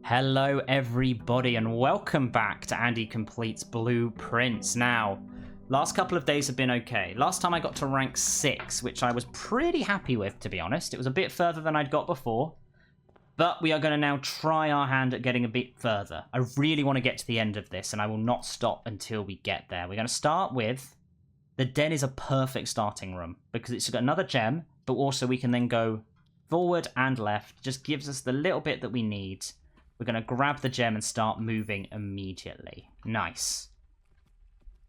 Hello everybody and welcome back to Andy Completes Blueprints. Now, last couple of days have been okay. Last time I got to rank 6, which I was pretty happy with, to be honest. It was a bit further than I'd got before. But we are going to now try our hand at getting a bit further. I really want to get to the end of this and I will not stop until we get there. We're going to start with... The den is a perfect starting room because it's got another gem, but also we can then go forward and left. Just gives us the little bit that we need. We're going to grab the gem and start moving immediately. Nice.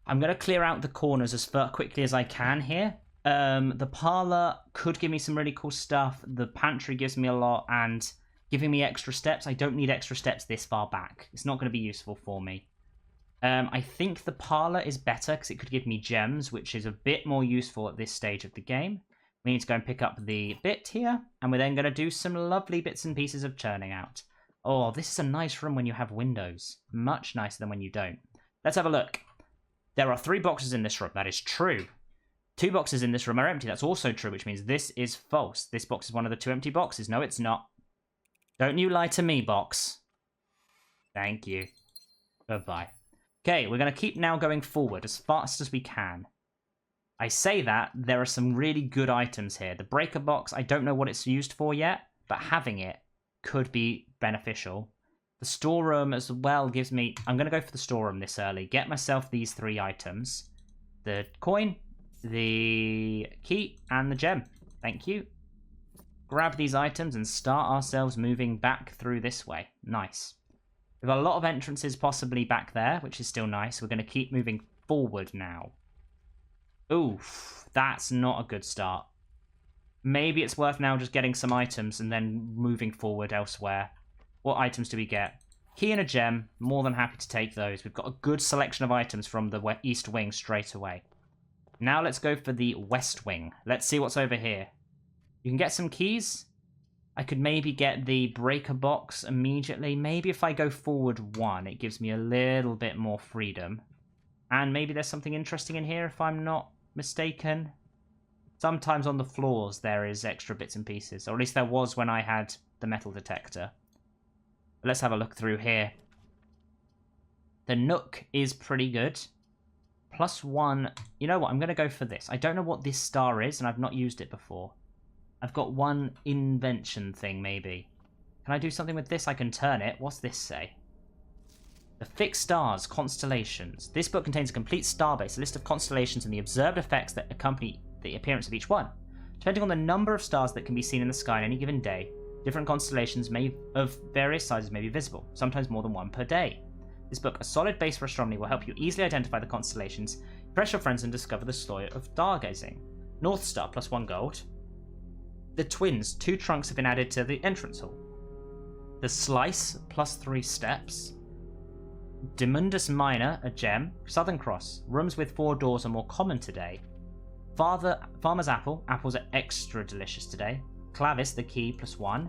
I'm going to clear out the corners as quickly as I can here. The parlor could give me some really cool stuff. The pantry gives me a lot, and giving me extra steps. I don't need extra steps this far back. It's not going to be useful for me. I think the parlor is better because it could give me gems, which is a bit more useful at this stage of the game. We need to go and pick up the bit here, and we're then going to do some lovely bits and pieces of churning out. Oh, this is a nice room when you have windows. Much nicer than when you don't. Let's have a look. There are 3 boxes in this room. That is true. 2 boxes in this room are empty. That's also true, which means this is false. This box is one of the 2 empty boxes. No, it's not. Don't you lie to me, box. Thank you. Bye-bye. Okay, we're going to keep now going forward as fast as we can. I say that, there are some really good items here. The breaker box, I don't know what it's used for yet, but having it could be beneficial. The storeroom as well gives me... I'm going to go for the storeroom this early. Get myself these 3 items. The coin, the key, and the gem. Thank you. Grab these items and start ourselves moving back through this way. Nice. We've got a lot of entrances possibly back there, which is still nice. We're going to keep moving forward now. Oof, that's not a good start. Maybe it's worth now just getting some items and then moving forward elsewhere. What items do we get? Key and a gem. More than happy to take those. We've got a good selection of items from the east wing straight away. Now let's go for the west wing. Let's see what's over here. You can get some keys. I could maybe get the breaker box immediately. Maybe if I go forward 1, it gives me a little bit more freedom. And maybe there's something interesting in here if I'm not mistaken. Sometimes on the floors there is extra bits and pieces. Or at least there was when I had the metal detector. But let's have a look through here. The nook is pretty good. +1. You know what? I'm going to go for this. I don't know what this star is, and I've not used it before. I've got one invention thing, maybe. Can I do something with this? I can turn it. What's this say? The fixed stars, constellations. This book contains a complete starbase, a list of constellations and the observed effects that accompany the appearance of each one. Depending on the number of stars that can be seen in the sky on any given day, different constellations of various sizes may be visible, sometimes more than 1 per day. This book, a solid base for astronomy, will help you easily identify the constellations, impress your friends, and discover the story of stargazing. North Star, +1 gold. The twins, 2 trunks have been added to the entrance hall. The slice, +3 steps. Dimundus Minor, a gem. Southern Cross, rooms with 4 doors are more common today. Farmer's Apple, apples are extra delicious today. Clavis, the key, +1.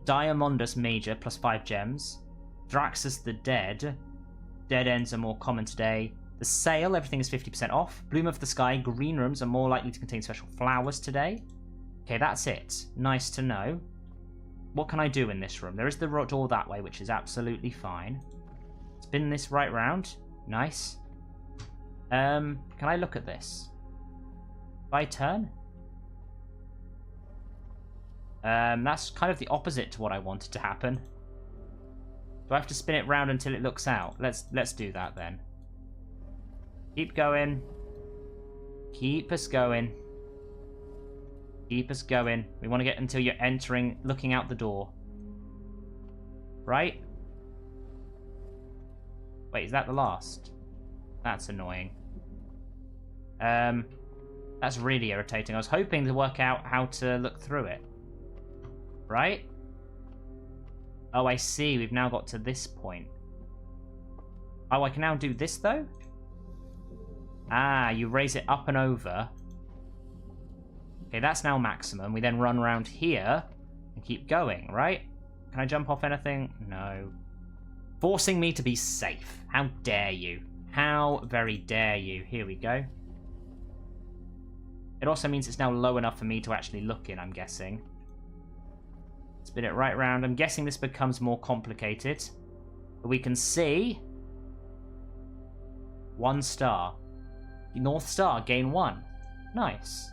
Diamondus Major, +5 gems. Thraxus the Dead, dead ends are more common today. The sale, everything is 50% off. Bloom of the Sky, green rooms are more likely to contain special flowers today. Okay, that's it. Nice to know. What can I do in this room? There is the door that way, which is absolutely fine. Spin this right round. Nice. Can I look at this? If I turn? That's kind of the opposite to what I wanted to happen. Do I have to spin it round until it looks out? Let's do that then. Keep going. Keep us going. Keep us going. We want to get until you're entering, looking out the door. Right? Wait, is that the last? That's annoying. That's really irritating. I was hoping to work out how to look through it. Right? Oh, I see. We've now got to this point. Oh, I can now do this, though? Ah, you raise it up and over. Okay, that's now maximum. We then run around here and keep going, right? Can I jump off anything? No. Forcing me to be safe. How dare you? How very dare you? Here we go. It also means it's now low enough for me to actually look in, I'm guessing. Spin it right round. I'm guessing this becomes more complicated. But we can see 1 star. North Star, gain 1. Nice.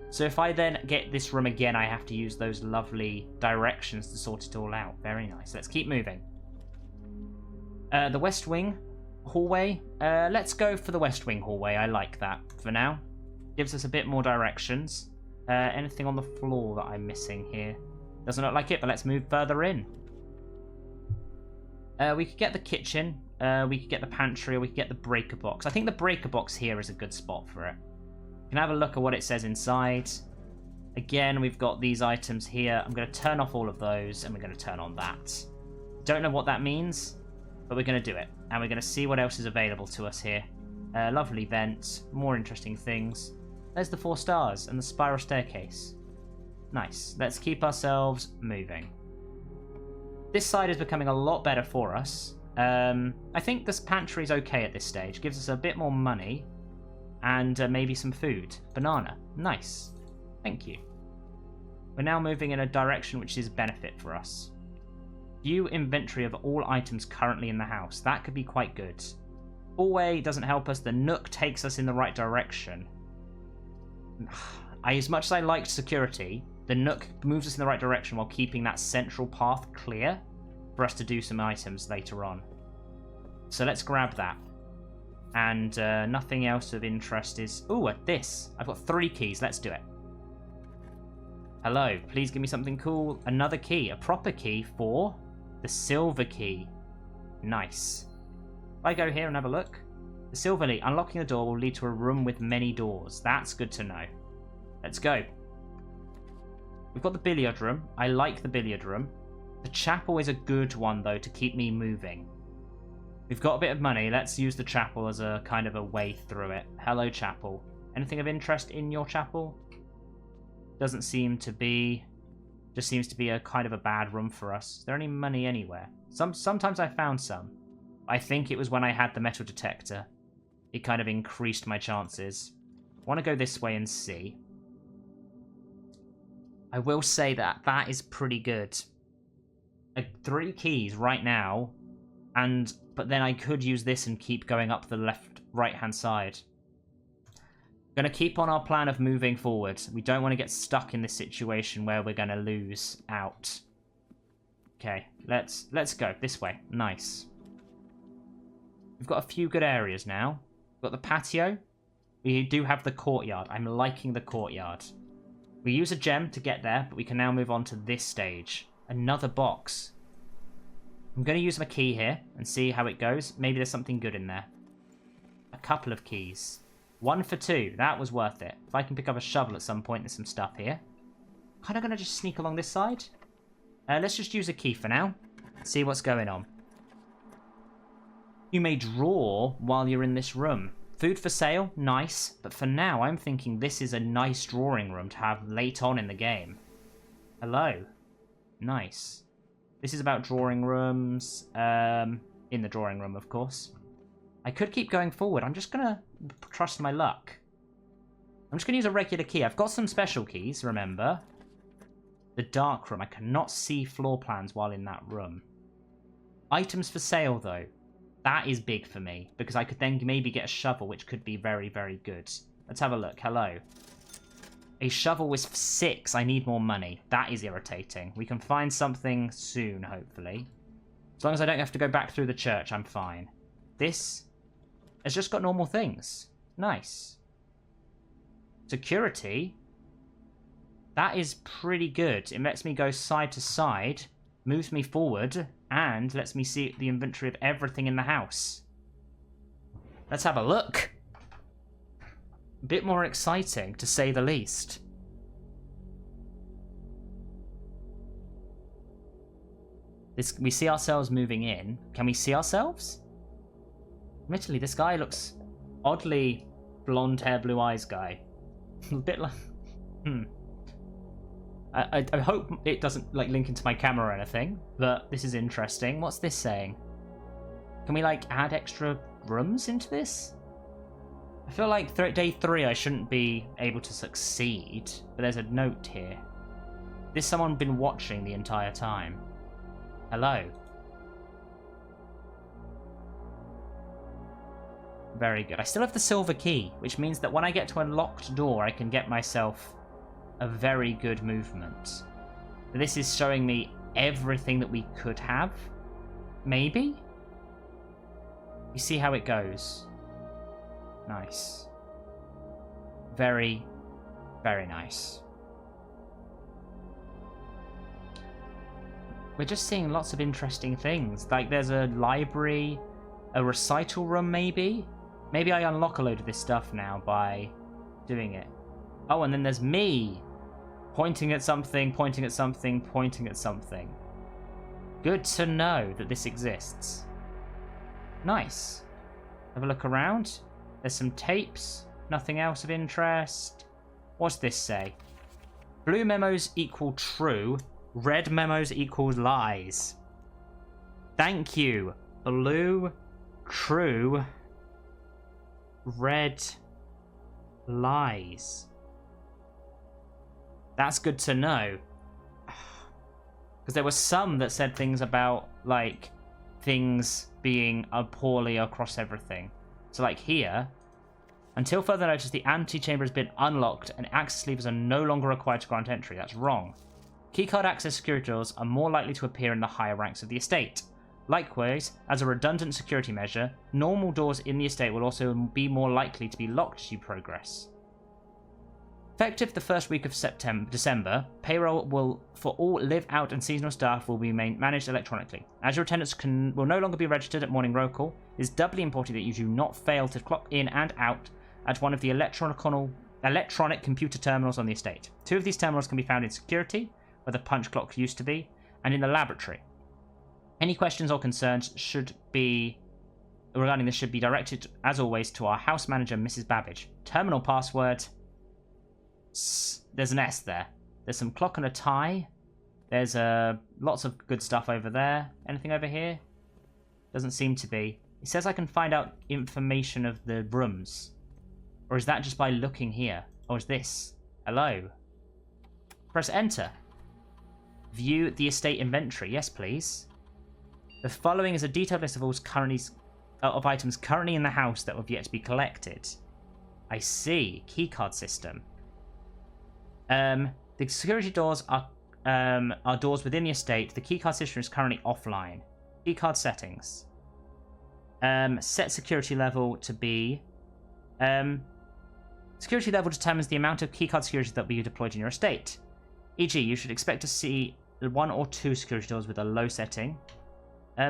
So if I then get this room again, I have to use those lovely directions to sort it all out. Very nice. Let's keep moving. The West Wing hallway. Let's go for the West Wing hallway. I like that for now. Gives us a bit more directions. Anything on the floor that I'm missing here? Doesn't look like it, but let's move further in. We could get the kitchen. We could get the pantry, or we could get the breaker box. I think the breaker box here is a good spot for it. You can have a look at what it says inside. Again, we've got these items here. I'm going to turn off all of those, and we're going to turn on that. Don't know what that means, but we're going to do it. And we're going to see what else is available to us here. Lovely vent, more interesting things. There's the 4 stars and the spiral staircase. Nice. Let's keep ourselves moving. This side is becoming a lot better for us. I think this pantry is okay at this stage. Gives us a bit more money. And maybe some food. Banana. Nice. Thank you. We're now moving in a direction which is a benefit for us. View inventory of all items currently in the house. That could be quite good. Hallway doesn't help us. The Nook takes us in the right direction. As much as I liked security, the Nook moves us in the right direction while keeping that central path clear for us to do some items later on. So let's grab that. And nothing else of interest is... Ooh, this. I've got 3 keys. Let's do it. Hello. Please give me something cool. Another key. A proper key for the silver key. Nice. If I go here and have a look. The silver key. Unlocking the door will lead to a room with many doors. That's good to know. Let's go. We've got the billiard room. I like the billiard room. The chapel is a good one, though, to keep me moving. We've got a bit of money. Let's use the chapel as a kind of a way through it. Hello, chapel. Anything of interest in your chapel? Doesn't seem to be. Just seems to be a kind of a bad room for us. Is there any money anywhere? Sometimes I found some. I think it was when I had the metal detector. It kind of increased my chances. I want to go this way and see. I will say that that is pretty good. 3 keys right now, but then I could use this and keep going up the right-hand side. Going to keep on our plan of moving forward. We don't want to get stuck in this situation where we're going to lose out. Okay, let's go this way. Nice. We've got a few good areas now. We've got the patio. We do have the courtyard. I'm liking the courtyard. We use a gem to get there, but we can now move on to this stage. Another box. I'm going to use my key here and see how it goes. Maybe there's something good in there. A couple of keys. 1 for 2. That was worth it. If I can pick up a shovel at some point, there's some stuff here. Kind of going to just sneak along this side. Let's just use a key for now. See what's going on. You may draw while you're in this room. Food for sale, nice. But for now, I'm thinking this is a nice drawing room to have late on in the game. Hello. Nice. This is about drawing rooms. In the drawing room, of course. I could keep going forward. I'm just going to trust my luck. I'm just going to use a regular key. I've got some special keys, remember. The dark room. I cannot see floor plans while in that room. Items for sale, though. That is big for me, because I could then maybe get a shovel, which could be very, very good. Let's have a look. Hello. A shovel was 6. I need more money. That is irritating. We can find something soon, hopefully. As long as I don't have to go back through the church, I'm fine. This has just got normal things. Nice. Security. That is pretty good. It lets me go side to side, moves me forward, and lets me see the inventory of everything in the house. Let's have a look. A bit more exciting, to say the least. We see ourselves moving in. Can we see ourselves? Admittedly, this guy looks oddly blonde hair, blue eyes guy. A bit like... I hope it doesn't like link into my camera or anything, but this is interesting. What's this saying? Can we like add extra rooms into this? I feel like day 3 I shouldn't be able to succeed, but there's a note here. This someone been watching the entire time? Hello? Very good. I still have the silver key, which means that when I get to a locked door, I can get myself a very good movement. This is showing me everything that we could have. Maybe? You see how it goes. Nice. Very, very nice. We're just seeing lots of interesting things. Like there's a library, a recital room maybe? Maybe I unlock a load of this stuff now by doing it. Oh, and then there's me! Pointing at something, pointing at something, pointing at something. Good to know that this exists. Nice. Have a look around. There's some tapes. Nothing else of interest. What's this say? Blue memos equal true. Red memos equals lies. Thank you. Blue, true. Red, lies. That's good to know. Because there were some that said things about, like, things being poorly across everything. So, like, here, until further notice, the antechamber has been unlocked and access levers are no longer required to grant entry. That's wrong. Keycard access security doors are more likely to appear in the higher ranks of the estate. Likewise, as a redundant security measure, normal doors in the estate will also be more likely to be locked as you progress. Effective the first week of December, payroll will for all live, out, and seasonal staff will be managed electronically. As your attendants will no longer be registered at morning roll call, it is doubly important that you do not fail to clock in and out at one of the electronic computer terminals on the estate. 2 of these terminals can be found in security, where the punch clock used to be, and in the laboratory. Any questions or concerns regarding this should be directed, as always, to our house manager, Mrs. Babbage. Terminal password. There's an S there. There's some clock and a tie. There's lots of good stuff over there. Anything over here? Doesn't seem to be. It says I can find out information of the rooms. Or is that just by looking here? Or is this? Hello? Press enter. View the estate inventory. Yes, please. The following is a detailed list of items currently in the house that have yet to be collected. I see. Keycard system. The security doors are doors within the estate. The keycard system is currently offline. Keycard settings. Set security level to be... security level determines the amount of keycard security that will be deployed in your estate. E.g., you should expect to see 1 or 2 security doors with a low setting.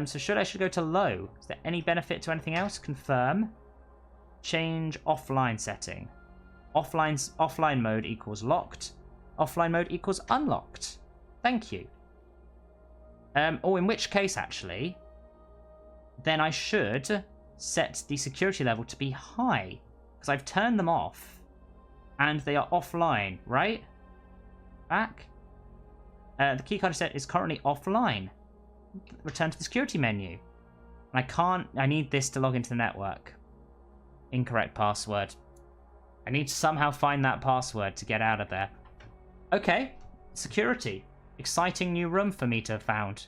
So I should go to low. Is there any benefit to anything else? Confirm. Change offline setting. Offline mode equals locked. Offline mode equals unlocked. Thank you. Or in which case, actually, then I should set the security level to be high. Because I've turned them off. And they are offline, right? Back. The keycard set is currently offline. Return to the security menu. I need this to log into the network. Incorrect password. I need to somehow find that password to get out of there. Okay, security. Exciting new room for me to have found.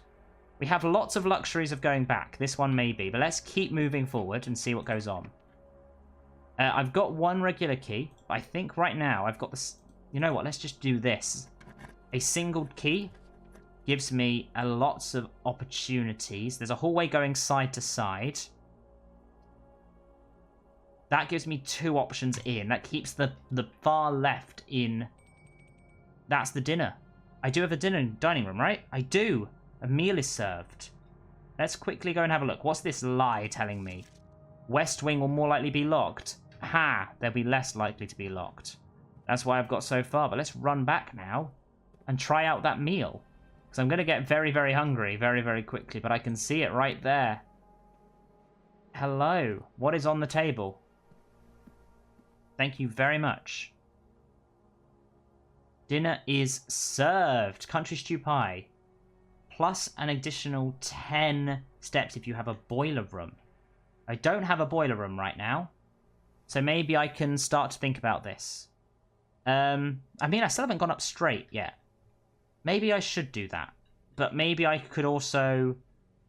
We have lots of luxuries of going back. This one may be, but let's keep moving forward and see what goes on. I've got 1 regular key, but I think right now I've got this... You know what, let's just do this. A single key gives me lots of opportunities. There's a hallway going side to side. That gives me 2 options in. That keeps the far left in. That's the dinner. I do have a dining room, right? I do. A meal is served. Let's quickly go and have a look. What's this lie telling me? West wing will more likely be locked. Ha! They'll be less likely to be locked. That's why I've got so far. But let's run back now and try out that meal. Because I'm going to get very, very hungry very, very quickly. But I can see it right there. Hello. What is on the table? Thank you very much. Dinner is served. Country stew pie. Plus an additional 10 steps if you have a boiler room. I don't have a boiler room right now. So maybe I can start to think about this. I mean, I still haven't gone up straight yet. Maybe I should do that. But maybe I could also...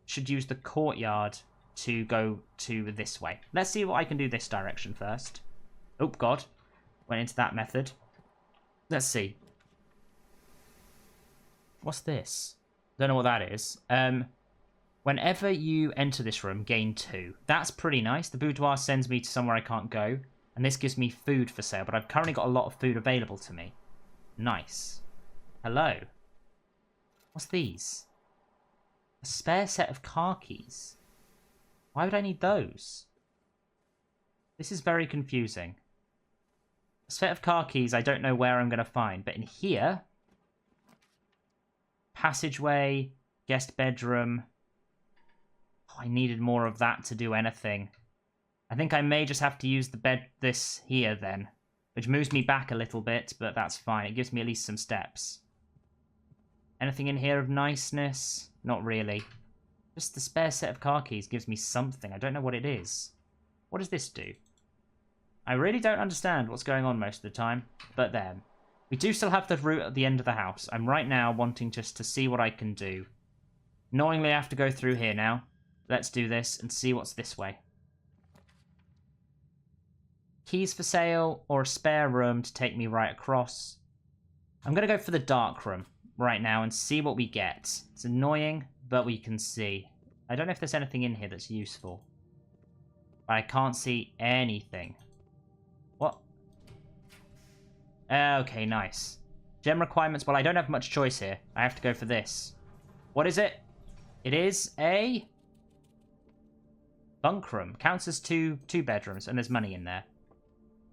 should use the courtyard to go to this way. Let's see what I can do this direction first. Oh, God. Went into that method. Let's see. What's this? Don't know what that is. Whenever you enter this room, gain 2. That's pretty nice. The boudoir sends me to somewhere I can't go. And this gives me food for sale, but I've currently got a lot of food available to me. Nice. Hello. What's these? A spare set of car keys. Why would I need those? This is very confusing. A set of car keys I don't know where I'm going to find, but in here... passageway, guest bedroom... Oh, I needed more of that to do anything. I think I may just have to use this here then. Which moves me back a little bit, but that's fine. It gives me at least some steps. Anything in here of niceness? Not really. Just the spare set of car keys gives me something. I don't know what it is. What does this do? I really don't understand what's going on most of the time. But then, we do still have the route at the end of the house. I'm right now wanting just to see what I can do. Annoyingly, I have to go through here now. Let's do this and see what's this way. Keys for sale or a spare room to take me right across. I'm going to go for the dark room right now and see what we get. It's annoying, but we can see. I don't know if there's anything in here that's useful. I can't see anything. What? Okay, nice. Gem requirements. Well, I don't have much choice here. I have to go for this. What is it? It is a... bunk room. Counts as two bedrooms, and there's money in there.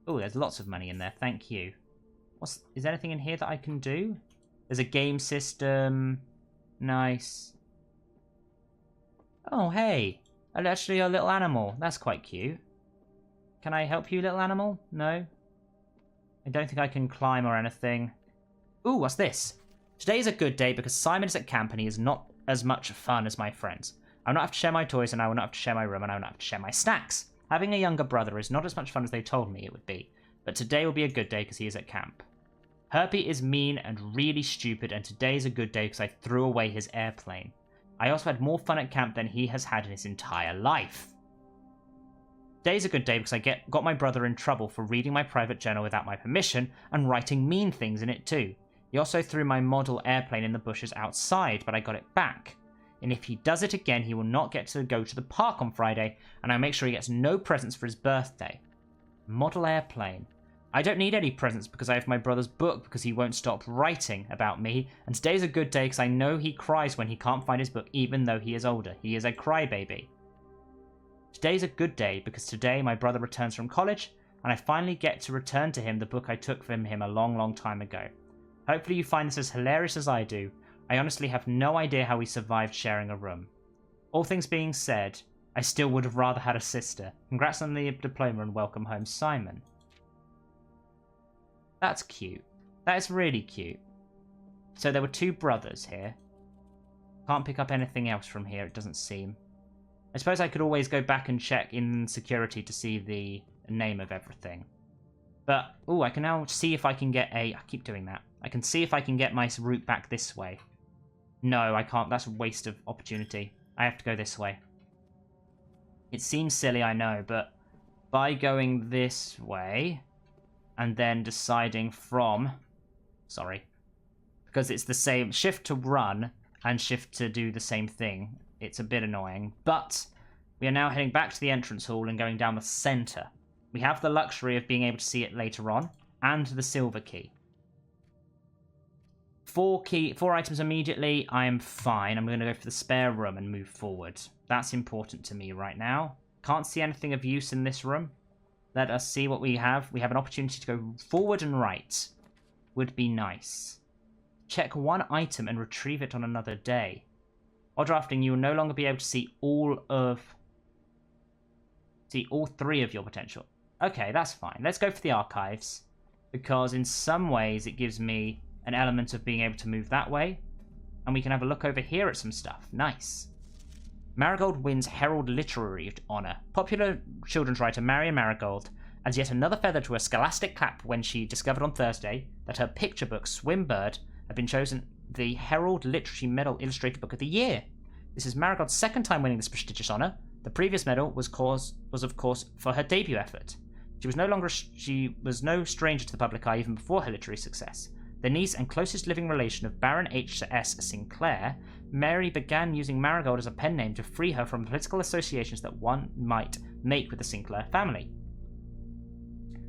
Oh, there's lots of money in there. Thank you. Is there anything in here that I can do? There's a game system. Nice. Oh, hey. Actually, a little animal. That's quite cute. Can I help you, little animal? No? I don't think I can climb or anything. Ooh, what's this? Today is a good day because Simon is at camp and he is not as much fun as my friends. I will not have to share my toys and I will not have to share my room and I will not have to share my snacks. Having a younger brother is not as much fun as they told me it would be, but today will be a good day because he is at camp. Herbie is mean and really stupid, and today is a good day because I threw away his airplane. I also had more fun at camp than he has had in his entire life. Today's a good day because I got my brother in trouble for reading my private journal without my permission and writing mean things in it too. He also threw my model airplane in the bushes outside, but I got it back. And if he does it again, he will not get to go to the park on Friday, and I'll make sure he gets no presents for his birthday. Model airplane. I don't need any presents because I have my brother's book because he won't stop writing about me, and today's a good day because I know he cries when he can't find his book even though he is older. He is a crybaby. Today's a good day because today my brother returns from college, and I finally get to return to him the book I took from him a long, long time ago. Hopefully you find this as hilarious as I do. I honestly have no idea how we survived sharing a room. All things being said, I still would have rather had a sister. Congrats on the diploma and welcome home, Simon. That's cute. That is really cute. So there were 2 brothers here. Can't pick up anything else from here, it doesn't seem. I suppose I could always go back and check in security to see the name of everything. But, ooh, I can now see if I can get I keep doing that. I can see if I can get my route back this way. No, I can't. That's a waste of opportunity. I have to go this way. It seems silly, I know, but by going this way and then deciding from... Sorry. Because it's the same shift to run and shift to do the same thing. It's a bit annoying. But we are now heading back to the entrance hall and going down the center. We have the luxury of being able to see it later on and the silver key. 4 items immediately, I am fine. I'm going to go for the spare room and move forward. That's important to me right now. Can't see anything of use in this room. Let us see what we have. We have an opportunity to go forward and right. Would be nice. Check 1 item and retrieve it on another day. While drafting, you will no longer be able to see all 3 of your potential. Okay, that's fine. Let's go for the archives. Because in some ways it gives me an element of being able to move that way. And we can have a look over here at some stuff. Nice. Marigold wins Herald Literary Honor. Popular children's writer Maria Marigold adds yet another feather to her scholastic cap when she discovered on Thursday that her picture book, Swimbird, had been chosen the Herald Literary Medal Illustrated Book of the Year. This is Marigold's second time winning this prestigious honour. The previous medal was of course for her debut effort. She was no stranger to the public eye even before her literary success. The niece and closest living relation of Baron H.S. Sinclair, Mary began using Marigold as a pen name to free her from political associations that one might make with the Sinclair family.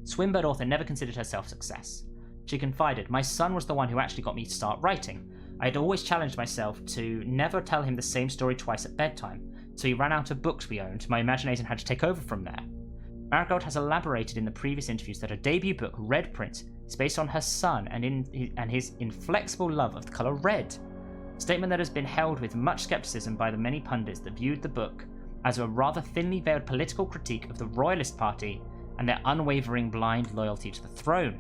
Swinburne author never considered herself a success. She confided, "My son was the one who actually got me to start writing. I had always challenged myself to never tell him the same story twice at bedtime, so he ran out of books we owned. My imagination had to take over from there." Marigold has elaborated in the previous interviews that her debut book, Red Print, is based on her son and his inflexible love of the colour red. A statement that has been held with much scepticism by the many pundits that viewed the book as a rather thinly veiled political critique of the Royalist Party and their unwavering blind loyalty to the throne.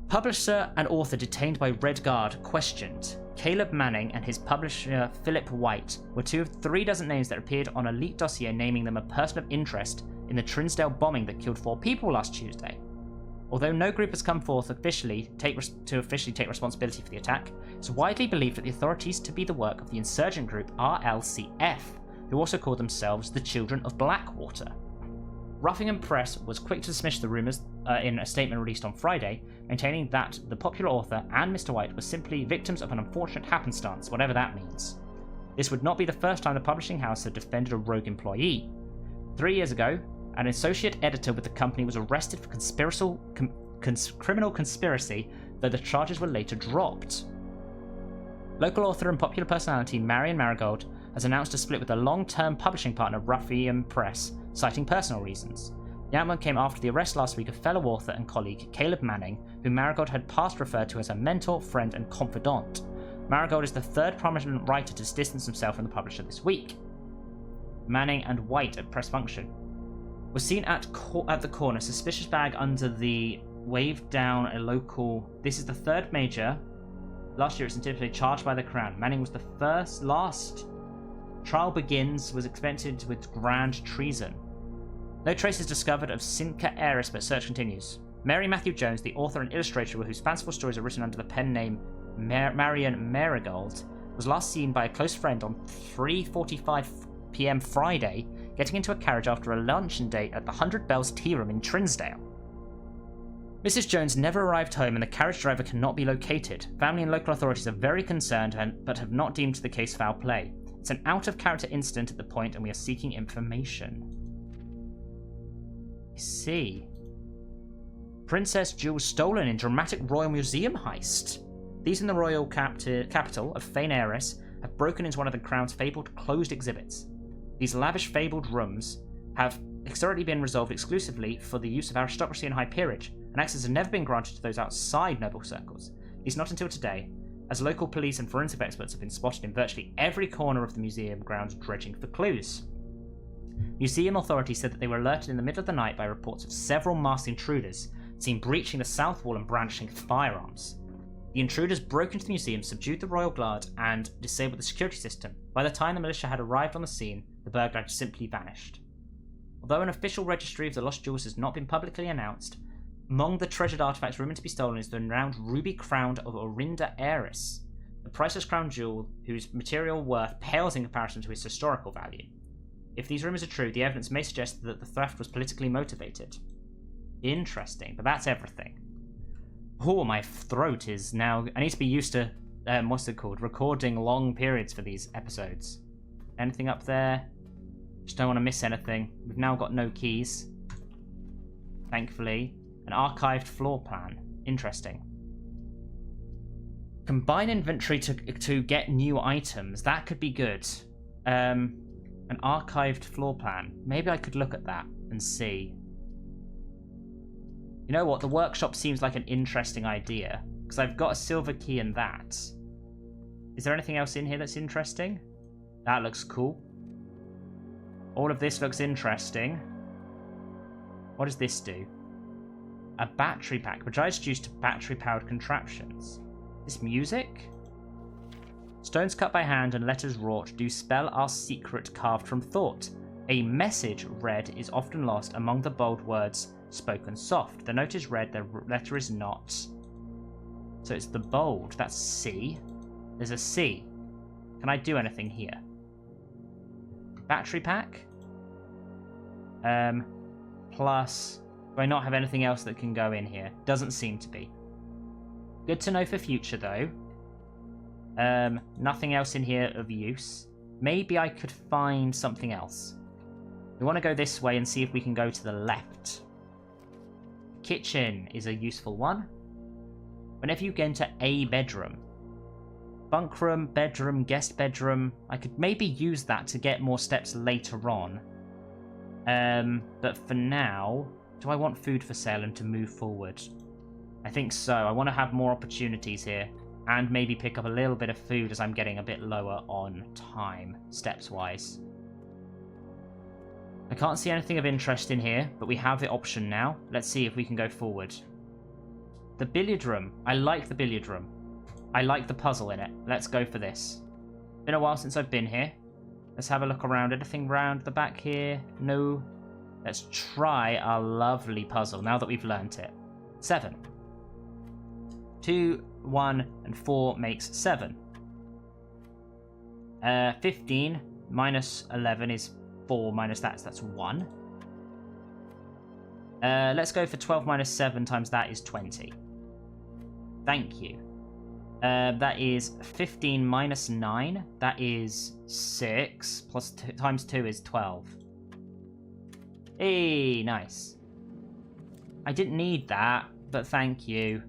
Publisher and author detained by Red Guard questioned. Caleb Manning and his publisher Philip White were 2 of 3 dozen names that appeared on a leaked dossier naming them a person of interest in the Trinsdale bombing that killed 4 people last Tuesday. Although no group has come forth to officially take responsibility for the attack, it's widely believed that the authorities to be the work of the insurgent group RLCF, who also call themselves the Children of Blackwater. Ruffingham Press was quick to dismiss the rumours in a statement released on Friday, maintaining that the popular author and Mr. White were simply victims of an unfortunate happenstance, whatever that means. This would not be the first time the publishing house had defended a rogue employee. 3 years ago, an associate editor with the company was arrested for criminal conspiracy, though the charges were later dropped. Local author and popular personality Marion Marigold has announced a split with a long-term publishing partner Ruffian Press, citing personal reasons. The announcement came after the arrest last week of fellow author and colleague Caleb Manning, whom Marigold had past referred to as a mentor, friend, and confidant. Marigold is the 3rd prominent writer to distance himself from the publisher this week. Manning and White at press function was seen at the corner, suspicious bag under the waved down a local. This is the 3rd major. Last year it was anticipated charged by the Crown. Manning was the last. Trial begins was expected with grand treason. No traces discovered of Sinca heiress, but search continues. Mary Matthew Jones, the author and illustrator whose fanciful stories are written under the pen name Marion Marigold, was last seen by a close friend on 3:45 p.m. Friday, getting into a carriage after a luncheon date at the 100 Bells Tea Room in Trinsdale. Mrs. Jones never arrived home and the carriage driver cannot be located. Family and local authorities are very concerned but have not deemed the case foul play. It's an out-of-character incident at the point and we are seeking information. I see. Princess jewels stolen in dramatic royal museum heist. These in the royal capital of Fane Heiress have broken into one of the Crown's fabled closed exhibits. These lavish fabled rooms have historically been reserved exclusively for the use of aristocracy and high peerage, and access has never been granted to those outside noble circles, at least not until today, as local police and forensic experts have been spotted in virtually every corner of the museum grounds dredging for clues. Museum authorities said that they were alerted in the middle of the night by reports of several masked intruders seen breaching the south wall and brandishing firearms. The intruders broke into the museum, subdued the royal guard, and disabled the security system. By the time the militia had arrived on the scene, the burglar had simply vanished. Although an official registry of the lost jewels has not been publicly announced, among the treasured artifacts rumoured to be stolen is the renowned ruby crown of Orinda Heiress, the priceless crown jewel whose material worth pales in comparison to its historical value. If these rumours are true, the evidence may suggest that the theft was politically motivated. Interesting, but that's everything. Oh, my throat is now... I need to be used to, what's it called? Recording long periods for these episodes. Anything up there? Just don't want to miss anything. We've now got no keys. Thankfully. An archived floor plan. Interesting. Combine inventory to get new items. That could be good. An archived floor plan. Maybe I could look at that and see. You know what? The workshop seems like an interesting idea, because I've got a silver key in that. Is there anything else in here that's interesting? That looks cool. All of this looks interesting. What does this do? A battery pack, which I used to battery-powered contraptions. This music? Stones cut by hand and letters wrought do spell our secret carved from thought. A message read is often lost among the bold words spoken soft. The note is read, the letter is not. So it's the bold. That's C. There's a C. Can I do anything here? Battery pack? Plus... Do I not have anything else that can go in here? Doesn't seem to be. Good to know for future, though. Nothing else in here of use. Maybe I could find something else. We want to go this way and see if we can go to the left. Kitchen is a useful one. Whenever you get into a bedroom, bunk room, bedroom, guest bedroom, I could maybe use that to get more steps later on. But for now, do I want food for sale and to move forward? I think so. I want to have more opportunities here and maybe pick up a little bit of food as I'm getting a bit lower on time, steps-wise. I can't see anything of interest in here, but we have the option now. Let's see if we can go forward. The billiard room. I like the billiard room. I like the puzzle in it. Let's go for this. Been a while since I've been here. Let's have a look around. Anything round the back here? No. Let's try our lovely puzzle now that we've learnt it. 7. 2, 1, and 4 makes 7. 15 minus 11 is 4 minus that, so that's 1. Let's go for 12 minus 7 times that is 20. Thank you. That is 15 minus 9. That is 6. Plus times 2 is 12. Hey, nice. I didn't need that, but thank you.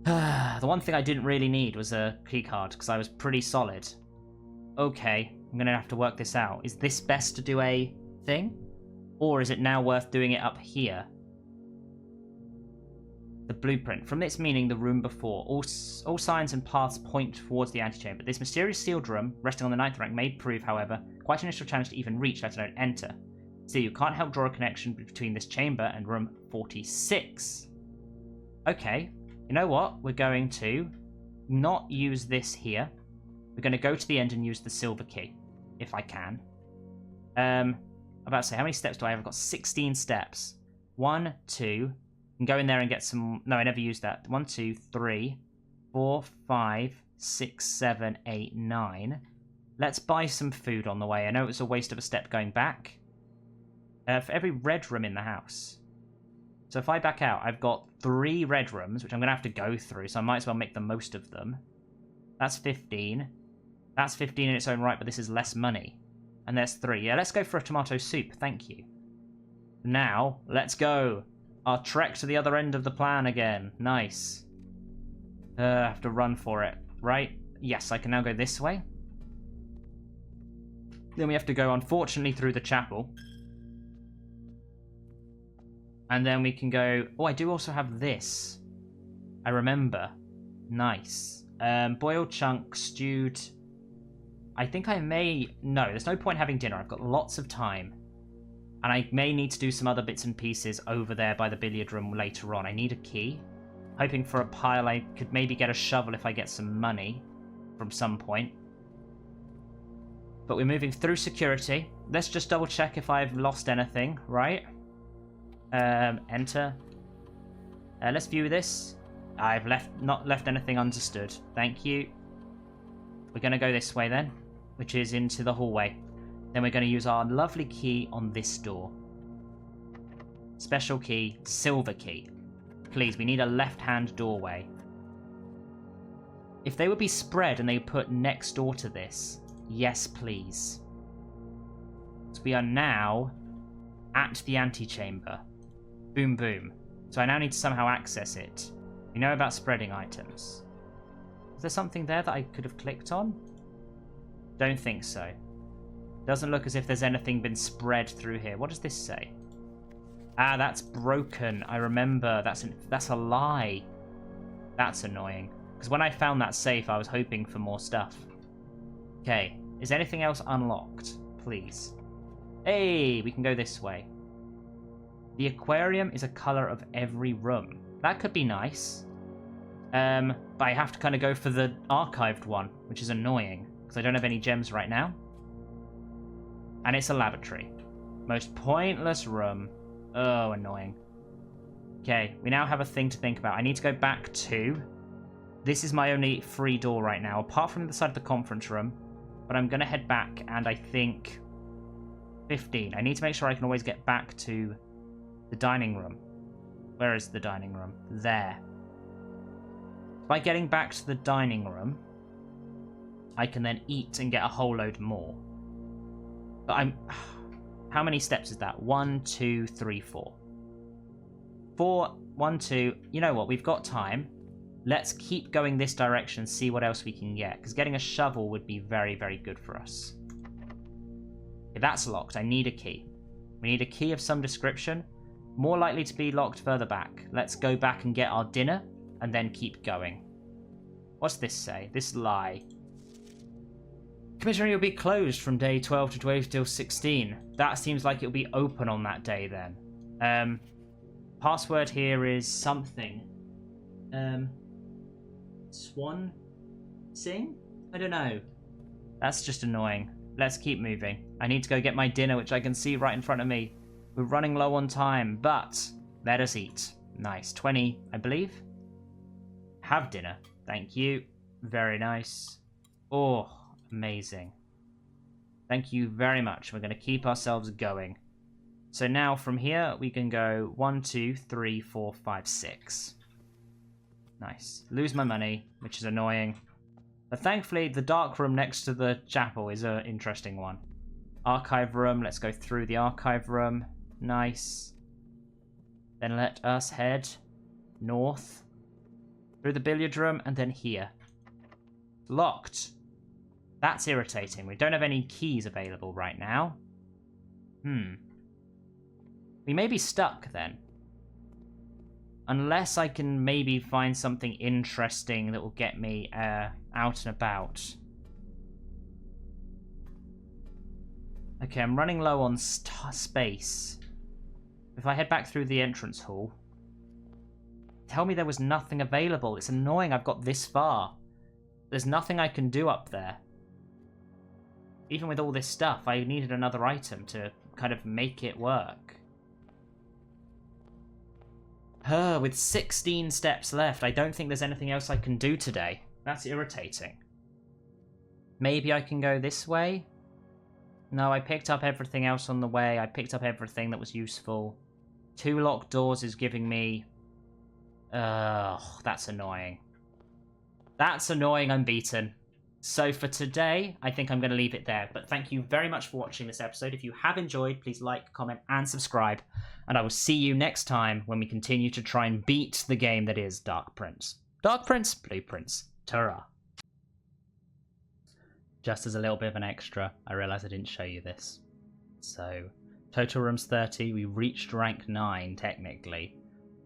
The one thing I didn't really need was a keycard, because I was pretty solid. Okay, I'm going to have to work this out. Is this best to do a thing? Or is it now worth doing it up here? The blueprint. From its meaning, the room before. All signs and paths point towards the antechamber. This mysterious sealed room, resting on the 9th rank, may prove, however, quite an initial challenge to even reach, let alone enter. So you can't help draw a connection between this chamber and room 46. Okay, you know what? We're going to not use this here. We're going to go to the end and use the silver key, if I can. I'm about to say, how many steps do I have? I've got 16 steps. 1, 2... And go in there and get some... No, I never used that. 1, 2, 3, 4, 5, 6, 7, 8, 9. Let's buy some food on the way. I know it was a waste of a step going back. For every red room in the house. So if I back out, I've got 3 red rooms, which I'm going to have to go through, so I might as well make the most of them. That's 15. That's 15 in its own right, but this is less money. And there's 3. Yeah, let's go for a tomato soup. Thank you. Now, let's go. Our trek to the other end of the plan again. Nice. I have to run for it. Right? Yes, I can now go this way. Then we have to go, unfortunately, through the chapel. And then we can go... Oh, I do also have this. I remember. Nice. Boiled chunk, stewed... I think I may... No, there's no point having dinner. I've got lots of time. And I may need to do some other bits and pieces over there by the billiard room later on. I need a key. Hoping for a pile. I could maybe get a shovel if I get some money from some point. But we're moving through security. Let's just double check if I've lost anything, right? Enter. Let's view this. I've not left anything understood. Thank you. We're going to go this way then, which is into the hallway. Then we're going to use our lovely key on this door. Special key, silver key. Please, we need a left-hand doorway. If they would be spread and they put next door to this, yes please. So we are now at the antechamber. Boom boom. So I now need to somehow access it. We know about spreading items. Is there something there that I could have clicked on? Don't think so. Doesn't look as if there's anything been spread through here. What does this say? Ah, that's broken. I remember. That's a lie. That's annoying. Because when I found that safe, I was hoping for more stuff. Okay. Is anything else unlocked? Please. Hey, we can go this way. The aquarium is a color of every room. That could be nice. But I have to kind of go for the archived one, which is annoying. Because I don't have any gems right now. And it's a lavatory. Most pointless room. Oh, annoying. Okay, we now have a thing to think about. I need to go back to This is my only free door right now, apart from the side of the conference room. But I'm going to head back, and I think 15. I need to make sure I can always get back to the dining room. Where is the dining room? There. By getting back to the dining room, I can then eat and get a whole load more. But I'm... How many steps is that? 1, 2, 3, 4. 4, 1, 2. You know what? We've got time. Let's keep going this direction, see what else we can get. Because getting a shovel would be very, very good for us. Okay, that's locked. I need a key. We need a key of some description. More likely to be locked further back. Let's go back and get our dinner, and then keep going. What's this say? This lie. Commissioner will be closed from day 12 to 12 till 16. That seems like it'll be open on that day then. Password here is something. Swan Sing? I don't know. That's just annoying. Let's keep moving. I need to go get my dinner, which I can see right in front of me. We're running low on time, but let us eat. Nice. 20, I believe. Have dinner. Thank you. Very nice. Oh, amazing. Thank you very much. We're going to keep ourselves going. So now from here, we can go 1, 2, 3, 4, 5, 6. Nice. Lose my money, which is annoying. But thankfully, the dark room next to the chapel is an interesting one. Archive room. Let's go through the archive room. Nice. Then let us head north. Through the billiard room, and then here. Locked. That's irritating. We don't have any keys available right now. We may be stuck then. Unless I can maybe find something interesting that will get me out and about. Okay, I'm running low on space. If I head back through the entrance hall... Tell me there was nothing available. It's annoying I've got this far. There's nothing I can do up there. Even with all this stuff, I needed another item to kind of make it work. With 16 steps left, I don't think there's anything else I can do today. That's irritating. Maybe I can go this way? No, I picked up everything else on the way. I picked up everything that was useful. 2 locked doors is giving me... Ugh, that's annoying. That's annoying, I'm beaten. So for today, I think I'm going to leave it there. But thank you very much for watching this episode. If you have enjoyed, please like, comment, and subscribe. And I will see you next time when we continue to try and beat the game that is Dark Prince. Dark Prince, Blue Prince. Ta-ra. Just as a little bit of an extra, I realised I didn't show you this. So, total rooms 30. We reached rank 9, technically.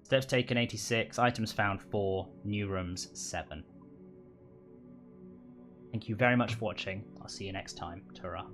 Steps taken 86, items found 4, new rooms 7. Thank you very much for watching. I'll see you next time. Ta-ra.